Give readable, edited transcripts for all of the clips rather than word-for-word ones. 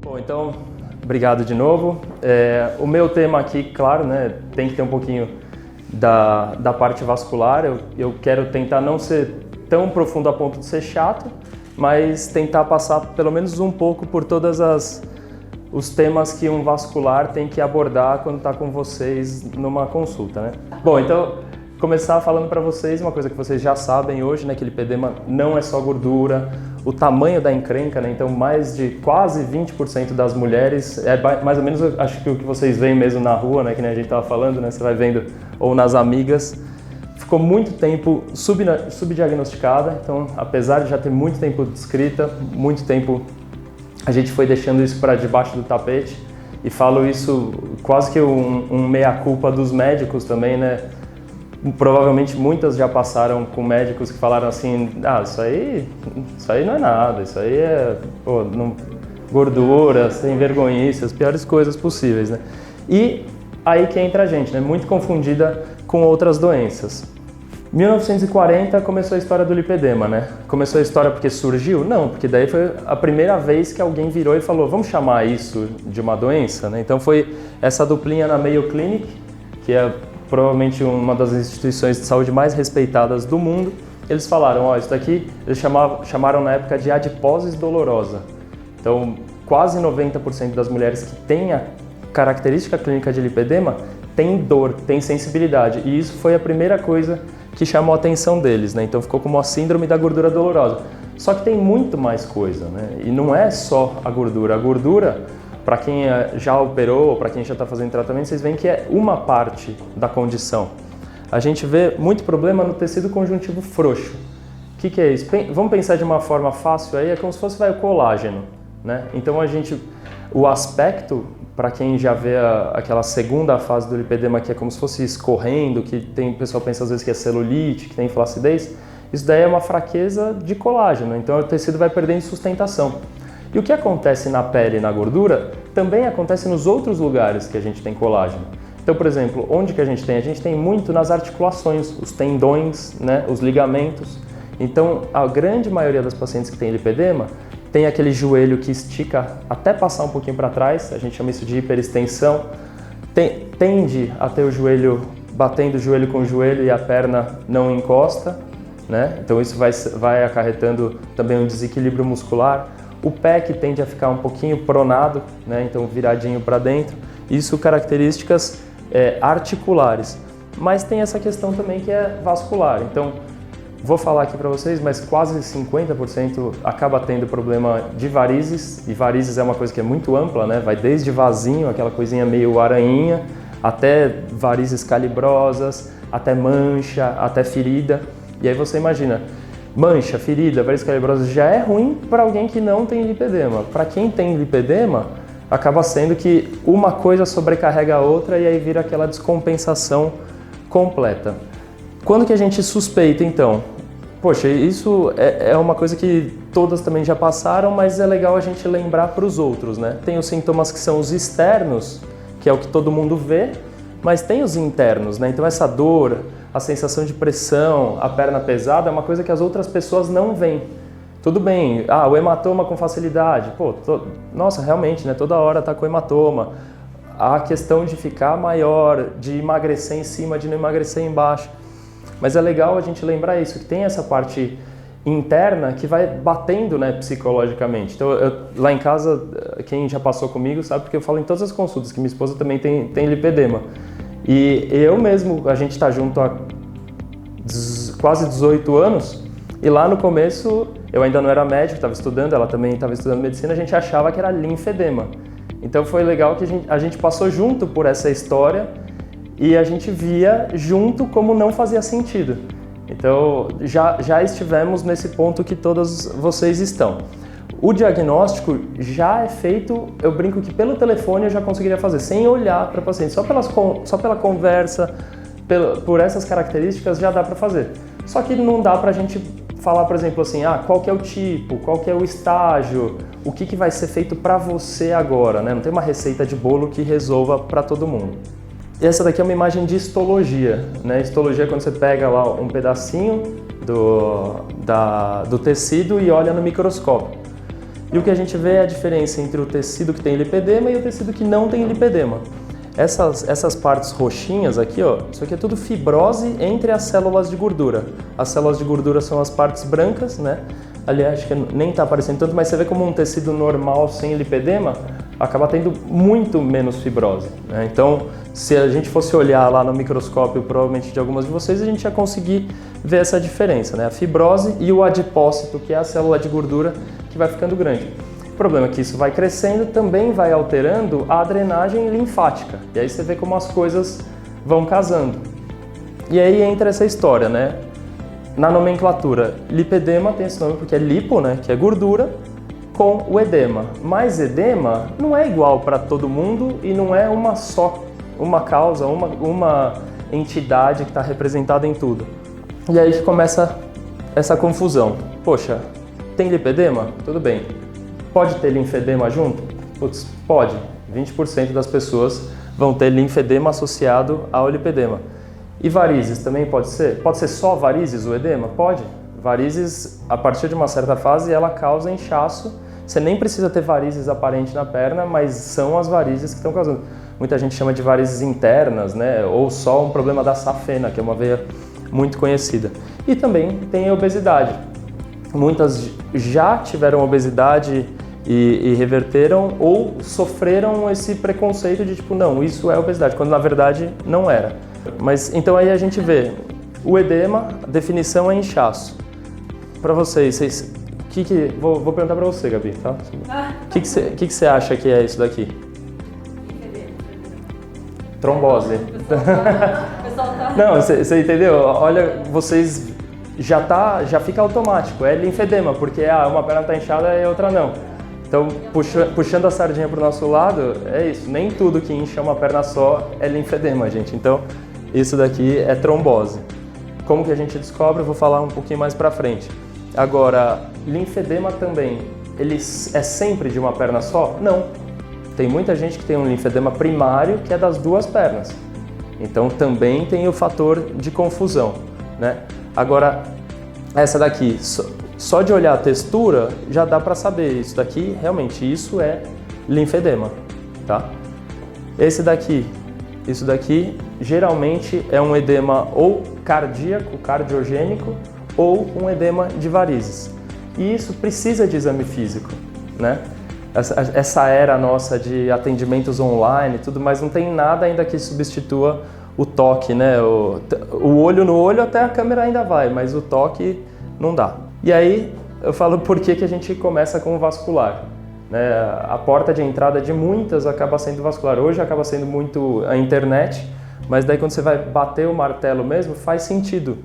Bom, então, obrigado de novo. O meu tema aqui, claro, né, tem que ter um pouquinho da parte vascular. Eu quero tentar não ser tão profundo a ponto de ser chato, mas tentar passar pelo menos um pouco por todas os temas que um vascular tem que abordar quando está com vocês numa consulta, né? Bom, então, começar falando para vocês uma coisa que vocês já sabem hoje, né, que lipedema não é só gordura, o tamanho da encrenca, né, então mais de quase 20% das mulheres, mais ou menos, acho que o que vocês veem mesmo na rua, né, que nem a gente estava falando, né, você vai vendo, ou nas amigas, ficou muito tempo subdiagnosticada, então apesar de já ter muito tempo descrita, muito tempo a gente foi deixando isso para debaixo do tapete, e falo isso quase que um meia-culpa dos médicos também, né. Provavelmente muitas já passaram com médicos que falaram assim, isso aí não é nada, isso aí é gordura, sem vergonhice, as piores coisas possíveis, né? E aí que entra a gente, né? Muito confundida com outras doenças. 1940 começou a história do lipedema, né? Começou a história porque surgiu? Não, porque daí foi a primeira vez que alguém virou e falou, vamos chamar isso de uma doença, né? Então foi essa duplinha na Mayo Clinic, que é provavelmente uma das instituições de saúde mais respeitadas do mundo. Eles falaram, isso daqui, eles chamaram na época de adipose dolorosa. Então, quase 90% das mulheres que têm a característica clínica de lipedema têm dor, têm sensibilidade. E isso foi a primeira coisa que chamou a atenção deles, né? Então ficou como a síndrome da gordura dolorosa. Só que tem muito mais coisa, né? E não é só a gordura. A gordura, para quem já operou, para quem já está fazendo tratamento, vocês veem que é uma parte da condição. A gente vê muito problema no tecido conjuntivo frouxo. O que é isso? Vamos pensar de uma forma fácil aí, é como se fosse o colágeno, né? Então o aspecto, para quem já vê aquela segunda fase do lipedema, que é como se fosse escorrendo, que o pessoal pensa às vezes que é celulite, que tem flacidez, isso daí é uma fraqueza de colágeno, então o tecido vai perdendo sustentação. E o que acontece na pele e na gordura também acontece nos outros lugares que a gente tem colágeno. Então, por exemplo, onde que a gente tem? A gente tem muito nas articulações, os tendões, né, os ligamentos. Então, a grande maioria das pacientes que tem lipedema tem aquele joelho que estica até passar um pouquinho para trás, a gente chama isso de hiperextensão, tende a ter o joelho batendo joelho com joelho e a perna não encosta, né? Então isso vai acarretando também um desequilíbrio muscular. O pé que tende a ficar um pouquinho pronado, né? Então viradinho para dentro. Isso características articulares. Mas tem essa questão também que é vascular. Então, vou falar aqui para vocês, mas quase 50% acaba tendo problema de varizes. E varizes é uma coisa que é muito ampla, né? Vai desde vasinho, aquela coisinha meio aranhinha, até varizes calibrosas, até mancha, até ferida. E aí você imagina, mancha, ferida, varizes calibrosas já é ruim para alguém que não tem lipedema. Para quem tem lipedema, acaba sendo que uma coisa sobrecarrega a outra e aí vira aquela descompensação completa. Quando que a gente suspeita, então? Poxa, isso é uma coisa que todas também já passaram, mas é legal a gente lembrar para os outros, né? Tem os sintomas que são os externos, que é o que todo mundo vê, mas tem os internos, né? Então essa dor, a sensação de pressão, a perna pesada é uma coisa que as outras pessoas não veem. Tudo bem, o hematoma com facilidade, nossa, realmente, né? Toda hora tá com hematoma. A questão de ficar maior, de emagrecer em cima, de não emagrecer embaixo. Mas é legal a gente lembrar isso, que tem essa parte interna que vai batendo, né, psicologicamente. Então, lá em casa, quem já passou comigo sabe, porque eu falo em todas as consultas que minha esposa também tem lipedema. E eu mesmo, a gente está junto há quase 18 anos, e lá no começo, eu ainda não era médico, estava estudando, ela também estava estudando medicina, a gente achava que era linfedema. Então foi legal que a gente passou junto por essa história e a gente via junto como não fazia sentido. Então já estivemos nesse ponto que todas vocês estão. O diagnóstico já é feito, eu brinco que pelo telefone eu já conseguiria fazer, sem olhar para o paciente, só pela conversa, por essas características já dá para fazer. Só que não dá para a gente falar, por exemplo, assim, qual que é o tipo, qual que é o estágio, o que vai ser feito para você agora, né? Não tem uma receita de bolo que resolva para todo mundo. E essa daqui é uma imagem de histologia, né? Histologia é quando você pega lá um pedacinho do tecido e olha no microscópio. E o que a gente vê é a diferença entre o tecido que tem lipedema e o tecido que não tem lipedema. Essas partes roxinhas aqui, ó, isso aqui é tudo fibrose entre as células de gordura. As células de gordura são as partes brancas, né? Aliás, acho que nem está aparecendo tanto, mas você vê como um tecido normal sem lipedema acaba tendo muito menos fibrose, né? Então, se a gente fosse olhar lá no microscópio, provavelmente de algumas de vocês, a gente ia conseguir ver essa diferença, né? A fibrose e o adipócito, que é a célula de gordura que vai ficando grande. O problema é que isso vai crescendo, também vai alterando a drenagem linfática. E aí você vê como as coisas vão casando. E aí entra essa história, né? Na nomenclatura, lipedema tem esse nome porque é lipo, né? Que é gordura, com o edema. Mas edema não é igual para todo mundo e não é uma causa, uma entidade que está representada em tudo. E aí começa essa confusão. Poxa, tem lipedema? Tudo bem. Pode ter linfedema junto? Putz, pode. 20% das pessoas vão ter linfedema associado ao lipedema. E varizes também pode ser? Pode ser só varizes o edema? Pode. Varizes, a partir de uma certa fase, ela causa inchaço. Você nem precisa ter varizes aparentes na perna, mas são as varizes que estão causando. Muita gente chama de varizes internas, né? Ou só um problema da safena, que é uma veia muito conhecida. E também tem a obesidade. Muitas já tiveram obesidade e reverteram ou sofreram esse preconceito de tipo, não, isso é obesidade, quando na verdade não era. Mas então aí a gente vê o edema, a definição é inchaço. Para vocês vou perguntar para você, Gabi, tá? O que você acha que é isso daqui? Trombose. Não, você entendeu? Olha, vocês já fica automático, é linfedema, porque uma perna está inchada e a outra não. Então, puxando a sardinha para o nosso lado, é isso, nem tudo que incha uma perna só é linfedema, gente. Então, isso daqui é trombose. Como que a gente descobre? Eu vou falar um pouquinho mais para frente. Agora, linfedema também, ele é sempre de uma perna só? Não. Tem muita gente que tem um linfedema primário que é das duas pernas. Então, também tem o fator de confusão, né? Agora, essa daqui, só de olhar a textura, já dá para saber. Isso daqui, realmente, isso é linfedema, tá? Isso daqui, geralmente é um edema ou cardíaco, cardiogênico, ou um edema de varizes. E isso precisa de exame físico, né? Essa era nossa de atendimentos online e tudo, mas não tem nada ainda que substitua o toque, né? O olho no olho até a câmera ainda vai, mas o toque não dá. E aí eu falo por que a gente começa com o vascular, né? A porta de entrada de muitas acaba sendo vascular. Hoje acaba sendo muito a internet, mas daí quando você vai bater o martelo mesmo, faz sentido.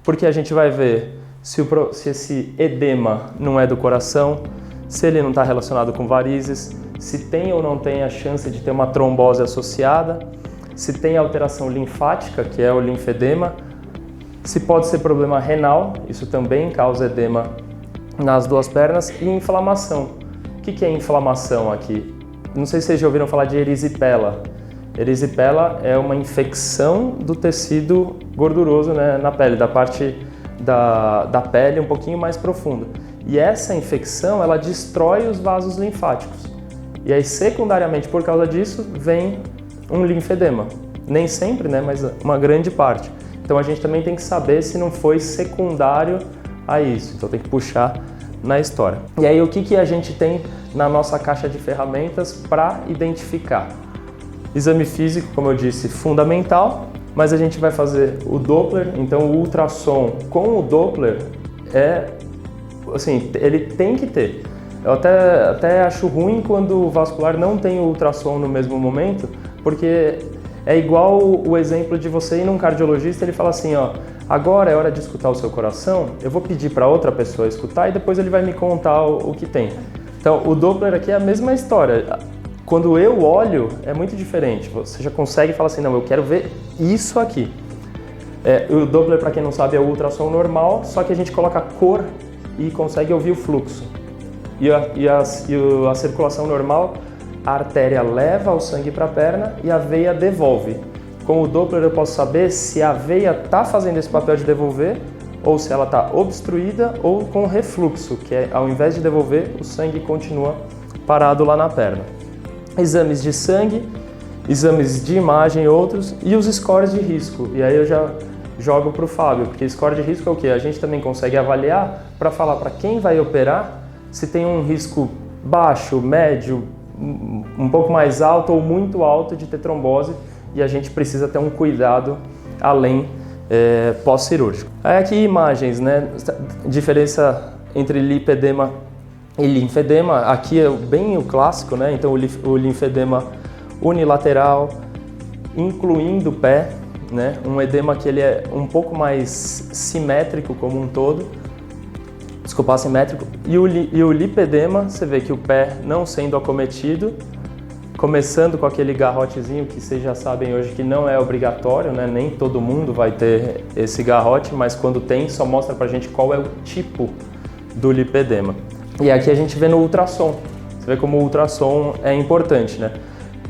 Porque a gente vai ver se esse edema não é do coração, se ele não está relacionado com varizes, se tem ou não tem a chance de ter uma trombose associada, se tem alteração linfática, que é o linfedema, se pode ser problema renal, isso também causa edema nas duas pernas, e inflamação. O que é inflamação aqui? Não sei se vocês já ouviram falar de erisipela. Erisipela é uma infecção do tecido gorduroso, né, na pele, da parte da pele um pouquinho mais profunda. E essa infecção, ela destrói os vasos linfáticos. E aí, secundariamente, por causa disso, vem um linfedema. Nem sempre, né, mas uma grande parte. Então a gente também tem que saber se não foi secundário a isso. Então tem que puxar na história. E aí, o que a gente tem na nossa caixa de ferramentas para identificar? Exame físico, como eu disse, fundamental, mas a gente vai fazer o Doppler, então o ultrassom com o Doppler ele tem que ter. Eu até acho ruim quando o vascular não tem o ultrassom no mesmo momento, porque é igual o exemplo de você ir num cardiologista e ele fala assim, ó, agora é hora de escutar o seu coração, eu vou pedir para outra pessoa escutar e depois ele vai me contar o que tem. Então, o Doppler aqui é a mesma história. Quando eu olho, é muito diferente. Você já consegue falar assim, não, eu quero ver isso aqui. O Doppler, para quem não sabe, é o ultrassom normal, só que a gente coloca cor e consegue ouvir o fluxo. E a circulação normal, a artéria leva o sangue para a perna e a veia devolve. Com o Doppler eu posso saber se a veia está fazendo esse papel de devolver ou se ela está obstruída ou com refluxo, que é ao invés de devolver, o sangue continua parado lá na perna. Exames de sangue, exames de imagem e outros, e os scores de risco. E aí eu já jogo para o Fábio, porque score de risco é o quê? A gente também consegue avaliar para falar para quem vai operar se tem um risco baixo, médio, um pouco mais alto ou muito alto de ter trombose, e a gente precisa ter um cuidado além pós-cirúrgico. Aí aqui imagens, né? Diferença entre lipedema e linfedema. Aqui é bem o clássico, né? Então o linfedema unilateral, incluindo o pé, né? Um edema que ele é um pouco mais simétrico como um todo, desculpa, assimétrico, e o lipedema, você vê que o pé não sendo acometido, começando com aquele garrotezinho que vocês já sabem hoje que não é obrigatório, né? Nem todo mundo vai ter esse garrote, mas quando tem, só mostra pra gente qual é o tipo do lipedema. E aqui a gente vê no ultrassom, você vê como o ultrassom é importante, né?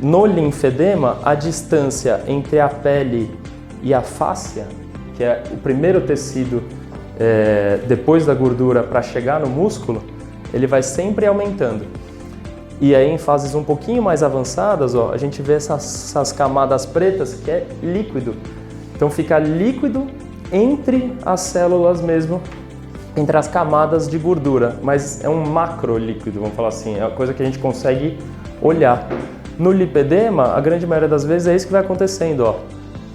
No linfedema, a distância entre a pele e a fáscia, que é o primeiro tecido depois da gordura para chegar no músculo, ele vai sempre aumentando. E aí em fases um pouquinho mais avançadas, ó, a gente vê essas camadas pretas que é líquido. Então fica líquido entre as células mesmo, entre as camadas de gordura, mas é um macro líquido, vamos falar assim, é uma coisa que a gente consegue olhar. No lipedema, a grande maioria das vezes é isso que vai acontecendo, ó.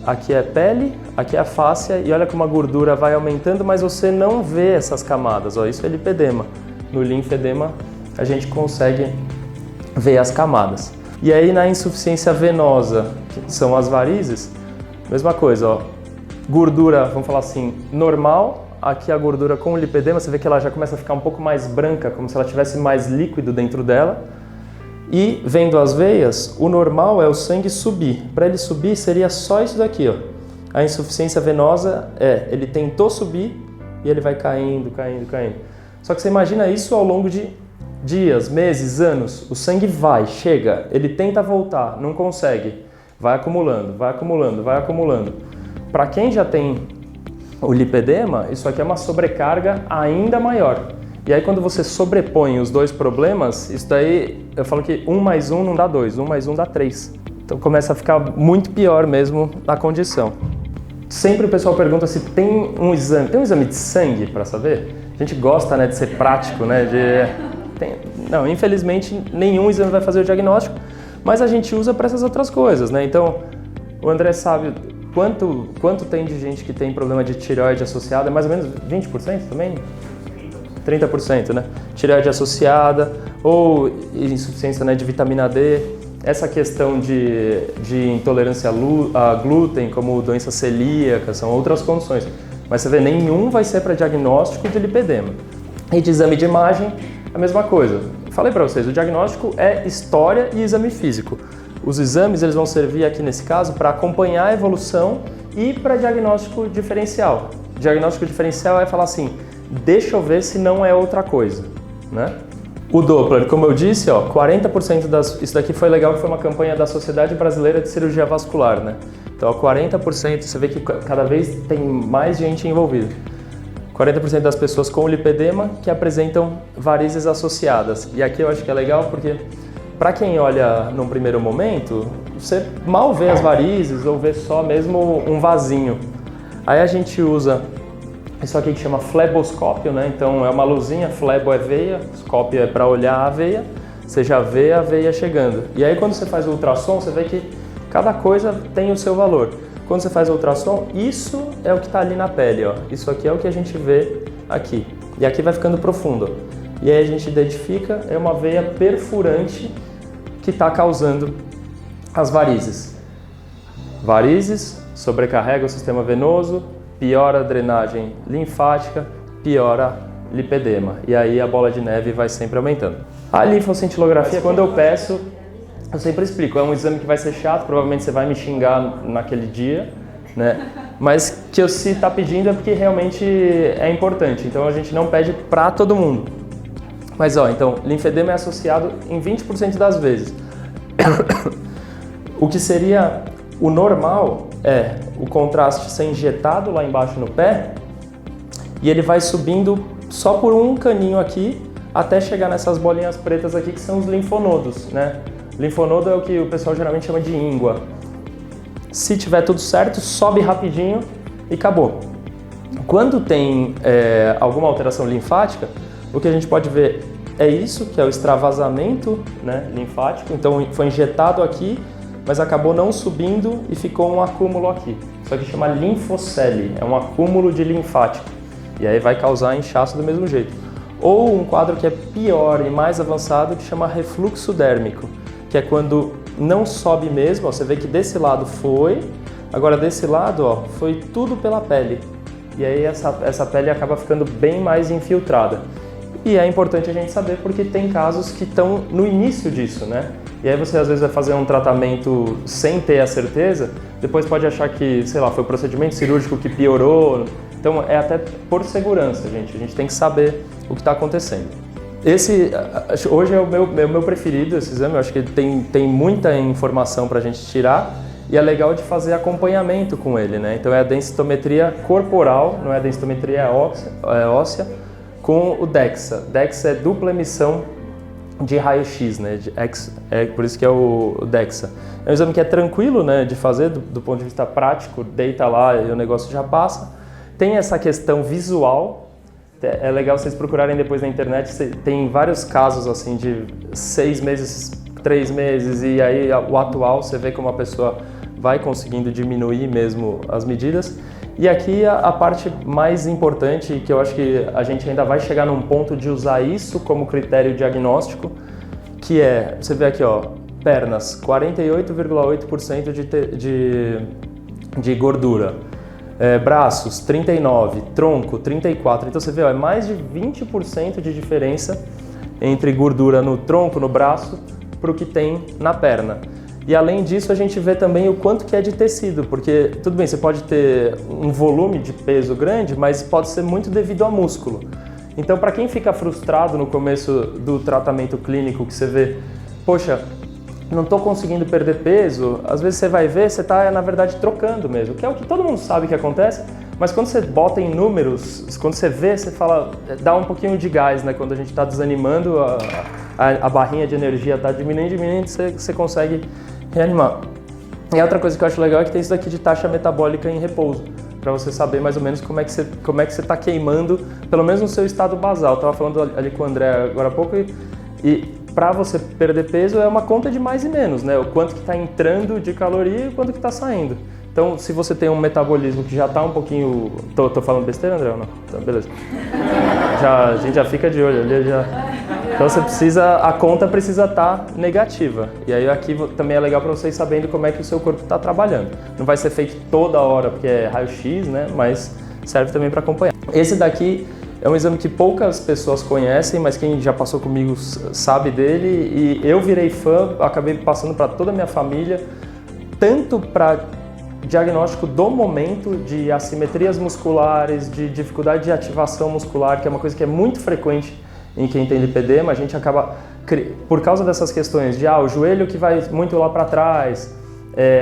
Aqui é pele, aqui é a fáscia e olha como a gordura vai aumentando, mas você não vê essas camadas, ó, isso é lipedema. No linfedema a gente consegue ver as camadas. E aí na insuficiência venosa, que são as varizes, mesma coisa, ó. Gordura, vamos falar assim, normal, aqui a gordura com o lipedema, você vê que ela já começa a ficar um pouco mais branca, como se ela tivesse mais líquido dentro dela. E vendo as veias, o normal é o sangue subir. Para ele subir seria só isso daqui, ó. A insuficiência venosa ele tentou subir e ele vai caindo, caindo, caindo. Só que você imagina isso ao longo de dias, meses, anos. O sangue vai, chega, ele tenta voltar, não consegue. Vai acumulando, vai acumulando, vai acumulando. Para quem já tem o lipedema, isso aqui é uma sobrecarga ainda maior. E aí quando você sobrepõe os dois problemas, isso daí, eu falo que 1 mais 1 não dá 2, 1 mais 1 dá 3. Então começa a ficar muito pior mesmo a condição. Sempre o pessoal pergunta se tem um exame de sangue para saber? A gente gosta, né, de ser prático, né, não, infelizmente nenhum exame vai fazer o diagnóstico, mas a gente usa para essas outras coisas, né? Então, o André sabe quanto tem de gente que tem problema de tireoide associada, é mais ou menos 20% também? 30%, né? Tireoide associada ou insuficiência, né, de vitamina D, essa questão de intolerância a glúten, como doença celíaca, são outras condições. Mas você vê, nenhum vai ser para diagnóstico de lipedema. E de exame de imagem, a mesma coisa. Falei para vocês, o diagnóstico é história e exame físico. Os exames eles vão servir aqui nesse caso para acompanhar a evolução e para diagnóstico diferencial. Diagnóstico diferencial é falar assim, deixa eu ver se não é outra coisa, né? O Doppler, como eu disse, ó, 40% isso daqui foi legal, que foi uma campanha da Sociedade Brasileira de Cirurgia Vascular, né? Então, 40%, você vê que cada vez tem mais gente envolvida. 40% das pessoas com lipedema que apresentam varizes associadas. E aqui eu acho que é legal porque, para quem olha num primeiro momento, você mal vê as varizes ou vê só mesmo um vasinho. Aí a gente usa isso aqui que chama fleboscópio, né? Então é uma luzinha, flebo é veia, scópio é para olhar a veia, você já vê a veia chegando. E aí quando você faz o ultrassom, você vê que cada coisa tem o seu valor. Quando você faz o ultrassom, isso é o que está ali na pele, ó. Isso aqui é o que a gente vê aqui. E aqui vai ficando profundo. E aí a gente identifica, é uma veia perfurante que está causando as varizes. Varizes sobrecarrega o sistema venoso, piora a drenagem linfática, piora lipedema. E aí a bola de neve vai sempre aumentando. A linfoscintilografia, quando eu peço, eu sempre explico, é um exame que vai ser chato, provavelmente você vai me xingar naquele dia, né? Mas que eu se está pedindo é porque realmente é importante, então a gente não pede para todo mundo. Mas ó, então, linfedema é associado em 20% das vezes. O que seria o normal é o contraste ser injetado lá embaixo no pé e ele vai subindo só por um caninho aqui, até chegar nessas bolinhas pretas aqui, que são os linfonodos, né? Linfonodo é o que o pessoal geralmente chama de íngua. Se tiver tudo certo, sobe rapidinho e acabou. Quando tem alguma alteração linfática, o que a gente pode ver é isso, que é o extravasamento, né, linfático. Então foi injetado aqui, mas acabou não subindo e ficou um acúmulo aqui. Isso aqui chama linfocele, é um acúmulo de linfático. E aí vai causar inchaço do mesmo jeito. Ou um quadro que é pior e mais avançado, que chama refluxo dérmico, que é quando não sobe mesmo, ó, você vê que desse lado foi, agora desse lado, ó, foi tudo pela pele. E aí essa pele acaba ficando bem mais infiltrada. E é importante a gente saber porque tem casos que estão no início disso, né? E aí você às vezes vai fazer um tratamento sem ter a certeza, depois pode achar que, sei lá, foi o procedimento cirúrgico que piorou. Então é até por segurança, gente. A gente tem que saber o que está acontecendo. Esse hoje é o meu preferido, esse exame. Eu acho que tem muita informação para a gente tirar e é legal de fazer acompanhamento com ele, né? Então é a densitometria corporal, não é a densitometria óssea, com o DEXA. DEXA é dupla emissão de raio-x, né? Por isso que é o DEXA. É um exame que é tranquilo, né, de fazer do ponto de vista prático, deita lá e o negócio já passa. Tem essa questão visual. É legal vocês procurarem depois na internet, tem vários casos assim de 6 meses, 3 meses e aí o atual você vê como a pessoa vai conseguindo diminuir mesmo as medidas. E aqui a parte mais importante, que eu acho que a gente ainda vai chegar num ponto de usar isso como critério diagnóstico, que é, você vê aqui, ó, pernas, 48,8% de gordura. Braços, 39%, tronco, 34%. Então você vê, ó, é mais de 20% de diferença entre gordura no tronco, no braço, para o que tem na perna. E além disso, a gente vê também o quanto que é de tecido, porque tudo bem, você pode ter um volume de peso grande, mas pode ser muito devido a músculo. Então, para quem fica frustrado no começo do tratamento clínico, que você vê, poxa, não estou conseguindo perder peso, às vezes você vai ver, você está, na verdade, trocando mesmo, que é o que todo mundo sabe que acontece, mas quando você bota em números, quando você vê, você fala, dá um pouquinho de gás, né? Quando a gente está desanimando, a barrinha de energia está diminuindo, você consegue reanimar. E a outra coisa que eu acho legal é que tem isso daqui de taxa metabólica em repouso, para você saber mais ou menos como é que você está queimando, pelo menos no seu estado basal. Eu estava falando ali com o André agora há pouco e para você perder peso é uma conta de mais e menos, né? O quanto que está entrando de caloria e o quanto que está saindo. Então, se você tem um metabolismo que já está um pouquinho... Tô falando besteira, André, ou não? Então, beleza. A gente já fica de olho ali, já... Então, a conta precisa estar negativa. E aí aqui também é legal para vocês sabendo como é que o seu corpo está trabalhando. Não vai ser feito toda hora, porque é raio-x, né? Mas serve também para acompanhar. Esse daqui é um exame que poucas pessoas conhecem, mas quem já passou comigo sabe dele. E eu virei fã, acabei passando para toda a minha família, tanto para diagnóstico do momento de assimetrias musculares, de dificuldade de ativação muscular, que é uma coisa que é muito frequente em quem tem lipedema. A gente acaba, por causa dessas questões de o joelho que vai muito lá para trás,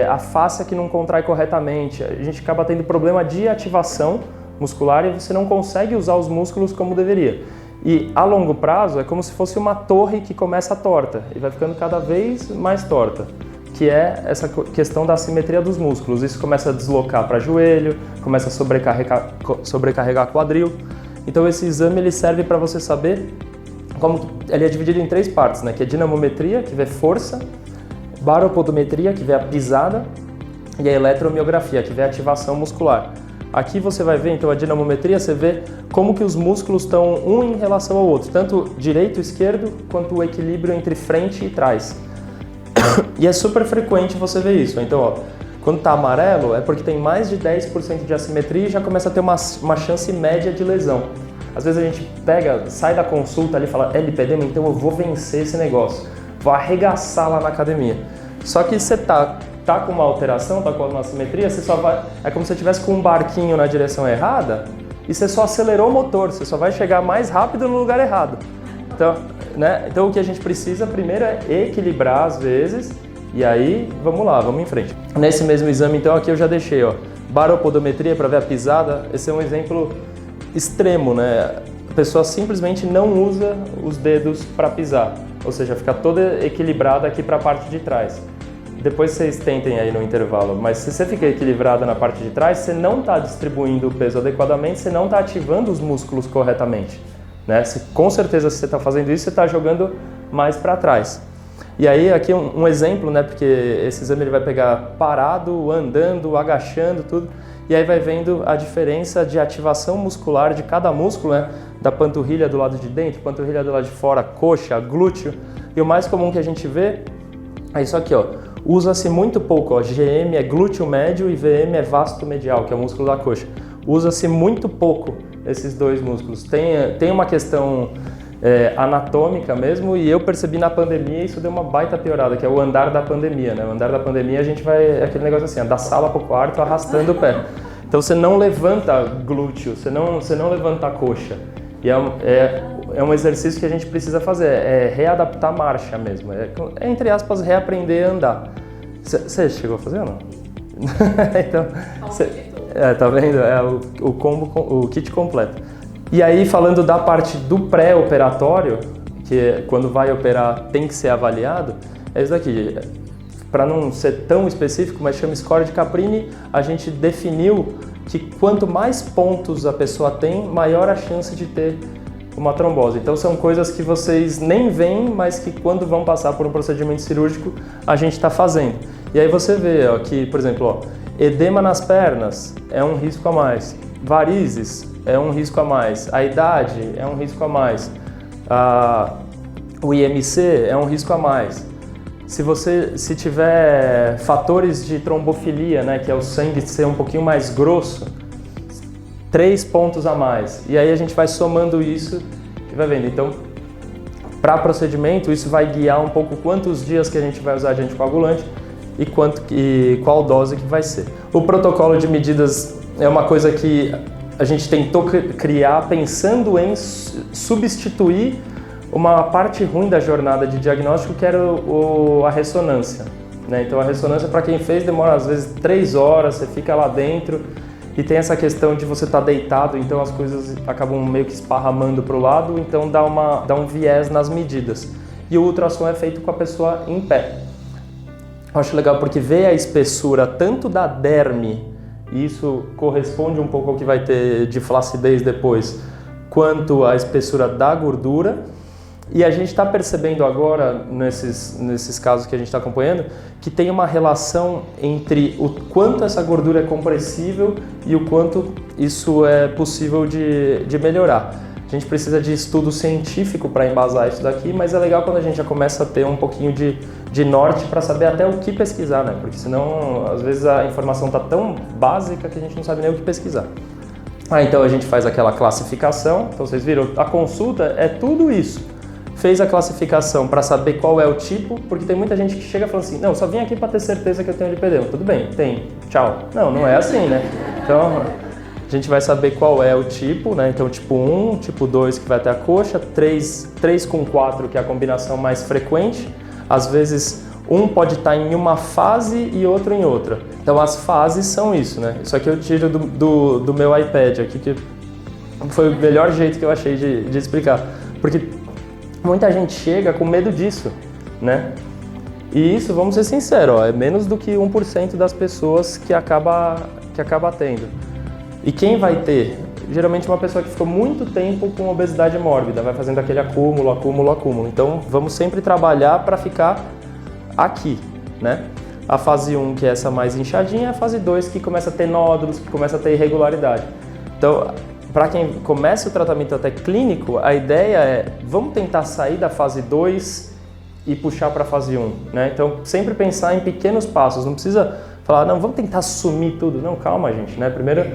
a fáscia que não contrai corretamente, a gente acaba tendo problema de ativação muscular e você não consegue usar os músculos como deveria. E a longo prazo é como se fosse uma torre que começa torta e vai ficando cada vez mais torta, que é essa questão da assimetria dos músculos. Isso começa a deslocar para joelho, começa a sobrecarregar quadril. Então esse exame ele serve para você saber como ele é dividido em 3 partes, né? Que é dinamometria, que vê força, baropodometria, que vê a pisada, e a eletromiografia, que vê a ativação muscular. Aqui você vai ver, então, a dinamometria, você vê como que os músculos estão um em relação ao outro, tanto direito e esquerdo, quanto o equilíbrio entre frente e trás. E é super frequente você ver isso. Então, ó, quando está amarelo, é porque tem mais de 10% de assimetria e já começa a ter uma chance média de lesão. Às vezes a gente sai da consulta ali e fala, é lipedema, então eu vou vencer esse negócio, vou arregaçar lá na academia. Só que você tá com uma alteração, tá com uma assimetria, você só vai... É como se você estivesse com um barquinho na direção errada e você só acelerou o motor, você só vai chegar mais rápido no lugar errado. Então, né? Então o que a gente precisa primeiro é equilibrar às vezes e aí vamos lá, vamos em frente. Nesse mesmo exame, então, aqui eu já deixei, ó, baropodometria para ver a pisada. Esse é um exemplo extremo, né? A pessoa simplesmente não usa os dedos para pisar, ou seja, fica toda equilibrada aqui para a parte de trás. Depois vocês tentem aí no intervalo, mas se você fica equilibrada na parte de trás, você não está distribuindo o peso adequadamente, você não está ativando os músculos corretamente, né? Com certeza, se você está fazendo isso, você está jogando mais para trás. E aí aqui um exemplo, né? Porque esse exame ele vai pegar parado, andando, agachando, tudo, e aí vai vendo a diferença de ativação muscular de cada músculo, né? Da panturrilha do lado de dentro, panturrilha do lado de fora, coxa, glúteo. E o mais comum que a gente vê é isso aqui, ó. Usa-se muito pouco, ó. GM é glúteo médio e VM é vasto medial, que é o músculo da coxa. Usa-se muito pouco esses dois músculos. Tem uma questão anatômica mesmo, e eu percebi na pandemia isso deu uma baita piorada, que é o andar da pandemia, né? O andar da pandemia a gente vai, é aquele negócio assim, da sala pro quarto arrastando o pé. Então você não levanta glúteo, você não levanta a coxa. E é um exercício que a gente precisa fazer, é readaptar a marcha mesmo, entre aspas, reaprender a andar. Você chegou a fazer ou não? Então, tá vendo? É o combo, o kit completo. E aí, falando da parte do pré-operatório, que quando vai operar tem que ser avaliado, é isso daqui. Para não ser tão específico, mas chama score de Caprini, a gente definiu que quanto mais pontos a pessoa tem, maior a chance de ter uma trombose. Então são coisas que vocês nem veem, mas que quando vão passar por um procedimento cirúrgico, a gente está fazendo. E aí você vê ó, que, por exemplo, ó, edema nas pernas é um risco a mais, varizes é um risco a mais, a idade é um risco a mais, o IMC é um risco a mais. Se tiver fatores de trombofilia, né, que é o sangue ser um pouquinho mais grosso, 3 pontos a mais. E aí a gente vai somando isso e vai vendo. Então, para procedimento, isso vai guiar um pouco quantos dias que a gente vai usar de anticoagulante e qual dose que vai ser. O protocolo de medidas é uma coisa que a gente tentou criar pensando em substituir uma parte ruim da jornada de diagnóstico, que era a ressonância, né? Então a ressonância, para quem fez, demora às vezes 3 horas, você fica lá dentro e tem essa questão de você estar deitado, então as coisas acabam meio que esparramando para o lado, então dá um viés nas medidas. E o ultrassom é feito com a pessoa em pé. Eu acho legal porque vê a espessura tanto da derme, e isso corresponde um pouco ao que vai ter de flacidez depois, quanto a espessura da gordura. E a gente está percebendo agora, nesses casos que a gente está acompanhando, que tem uma relação entre o quanto essa gordura é compressível e o quanto isso é possível de melhorar. A gente precisa de estudo científico para embasar isso daqui, mas é legal quando a gente já começa a ter um pouquinho de norte para saber até o que pesquisar, né? Porque senão, às vezes, a informação está tão básica que a gente não sabe nem o que pesquisar. Então a gente faz aquela classificação, então vocês viram, a consulta é tudo isso. Fez a classificação para saber qual é o tipo, porque tem muita gente que chega e fala assim, não, só vim aqui para ter certeza que eu tenho lipedema. Tudo bem, tem, tchau. Não é assim, né? Então, a gente vai saber qual é o tipo, né? Então, tipo 1, tipo 2, que vai até a coxa, 3 com 4, que é a combinação mais frequente. Às vezes, um pode estar em uma fase e outro em outra. Então, as fases são isso, né? Isso aqui eu tiro do meu iPad aqui, que foi o melhor jeito que eu achei de explicar. Porque muita gente chega com medo disso, né? E isso, vamos ser sinceros, ó, é menos do que 1% das pessoas que acaba tendo. E quem vai ter? Geralmente uma pessoa que ficou muito tempo com obesidade mórbida, vai fazendo aquele acúmulo. Então, vamos sempre trabalhar para ficar aqui, né? A fase 1, que é essa mais inchadinha, a fase 2, que começa a ter nódulos, que começa a ter irregularidade. Então, para quem começa o tratamento até clínico, a ideia é, vamos tentar sair da fase 2 e puxar para a fase 1, né? Então, sempre pensar em pequenos passos, não precisa falar, não, vamos tentar sumir tudo. Não, calma, gente, né? Primeiro,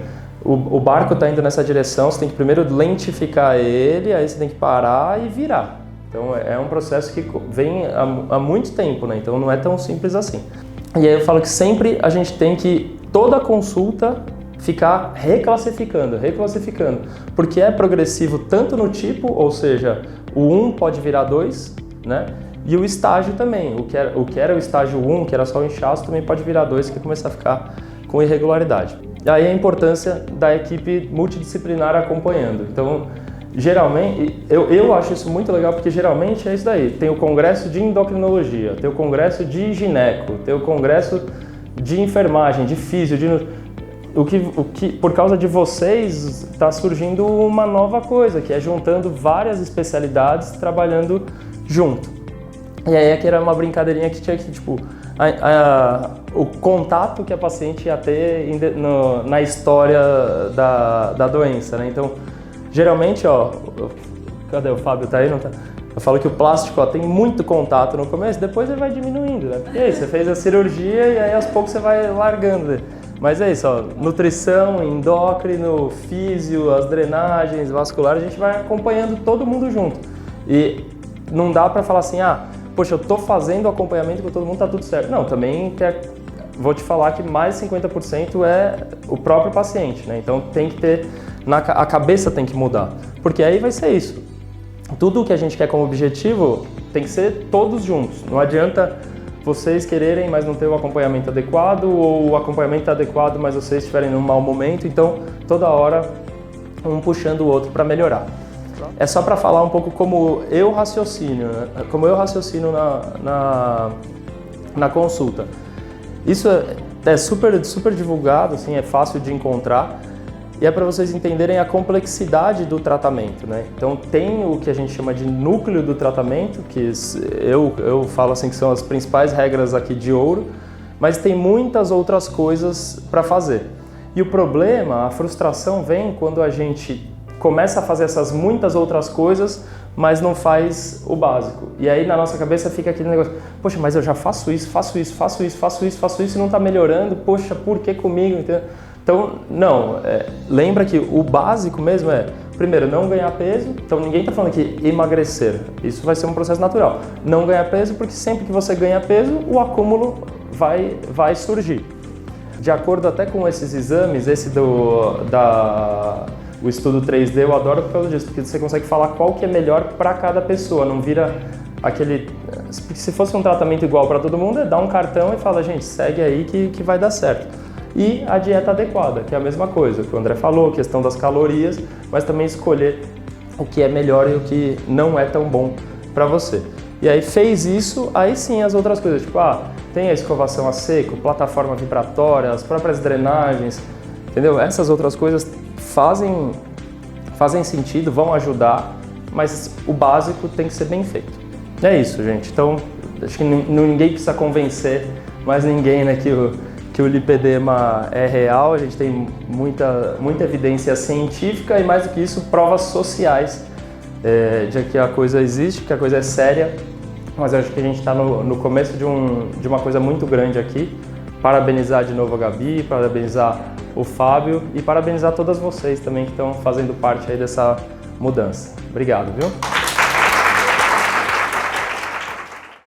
o barco está indo nessa direção, você tem que primeiro lentificar ele, aí você tem que parar e virar. Então, é um processo que vem há muito tempo, né? Então, não é tão simples assim. E aí eu falo que sempre a gente tem que, toda consulta, ficar reclassificando, porque é progressivo tanto no tipo, ou seja, o 1 pode virar 2, né? E o estágio também, o que era o estágio 1, que era só o inchaço, também pode virar 2, que começa a ficar com irregularidade. E aí a importância da equipe multidisciplinar acompanhando. Então, geralmente, eu acho isso muito legal porque geralmente é isso daí. Tem o congresso de endocrinologia, tem o congresso de gineco, tem o congresso de enfermagem, de físio, o que por causa de vocês está surgindo uma nova coisa, que é juntando várias especialidades trabalhando junto. E aí aqui era uma brincadeirinha que tinha que, tipo, o contato que a paciente ia ter na história da doença, né? Então, geralmente, ó, cadê o Fábio? Tá aí? Não tá? Eu falo que o plástico, ó, tem muito contato no começo, depois ele vai diminuindo, né? Porque aí você fez a cirurgia e aí aos poucos você vai largando. Mas é isso, ó, nutrição, endócrino, físio, as drenagens, vascular, a gente vai acompanhando todo mundo junto. E não dá pra falar assim, poxa, eu tô fazendo acompanhamento com todo mundo, tá tudo certo. Não, também vou te falar que mais de 50% é o próprio paciente, né? Então tem que ter, a cabeça tem que mudar, porque aí vai ser isso. Tudo o que a gente quer como objetivo tem que ser todos juntos. Não adianta vocês quererem, mas não ter o acompanhamento adequado, ou o acompanhamento adequado, mas vocês estiverem num mau momento. Então, toda hora, um puxando o outro para melhorar. É só para falar um pouco como eu raciocino, né? Como eu raciocino na consulta. Isso é super divulgado, assim, é fácil de encontrar. E é para vocês entenderem a complexidade do tratamento, né? Então tem o que a gente chama de núcleo do tratamento, que eu falo assim que são as principais regras aqui de ouro, mas tem muitas outras coisas para fazer. E o problema, a frustração vem quando a gente começa a fazer essas muitas outras coisas, mas não faz o básico. E aí na nossa cabeça fica aquele negócio, poxa, mas eu já faço isso e não está melhorando, poxa, por que comigo? Entendeu? Então, não, lembra que o básico mesmo é, primeiro, não ganhar peso. Então, ninguém está falando aqui emagrecer. Isso vai ser um processo natural. Não ganhar peso, porque sempre que você ganha peso, o acúmulo vai surgir. De acordo até com esses exames, o estudo 3D eu adoro por causa disso, porque você consegue falar qual que é melhor para cada pessoa. Não vira aquele... Se fosse um tratamento igual para todo mundo, dá um cartão e fala, gente, segue aí que vai dar certo. E a dieta adequada, que é a mesma coisa, que o André falou, questão das calorias, mas também escolher o que é melhor e o que não é tão bom para você. E aí fez isso, aí sim as outras coisas, tipo, tem a escovação a seco, plataforma vibratória, as próprias drenagens, entendeu? Essas outras coisas fazem sentido, vão ajudar, mas o básico tem que ser bem feito. É isso, gente. Então, acho que ninguém precisa convencer mais ninguém, né, que o lipedema é real. A gente tem muita evidência científica e, mais do que isso, provas sociais de que a coisa existe, que a coisa é séria, mas eu acho que a gente está no começo de uma coisa muito grande aqui. Parabenizar de novo a Gabi, parabenizar o Fábio e parabenizar todas vocês também que estão fazendo parte aí dessa mudança. Obrigado, viu?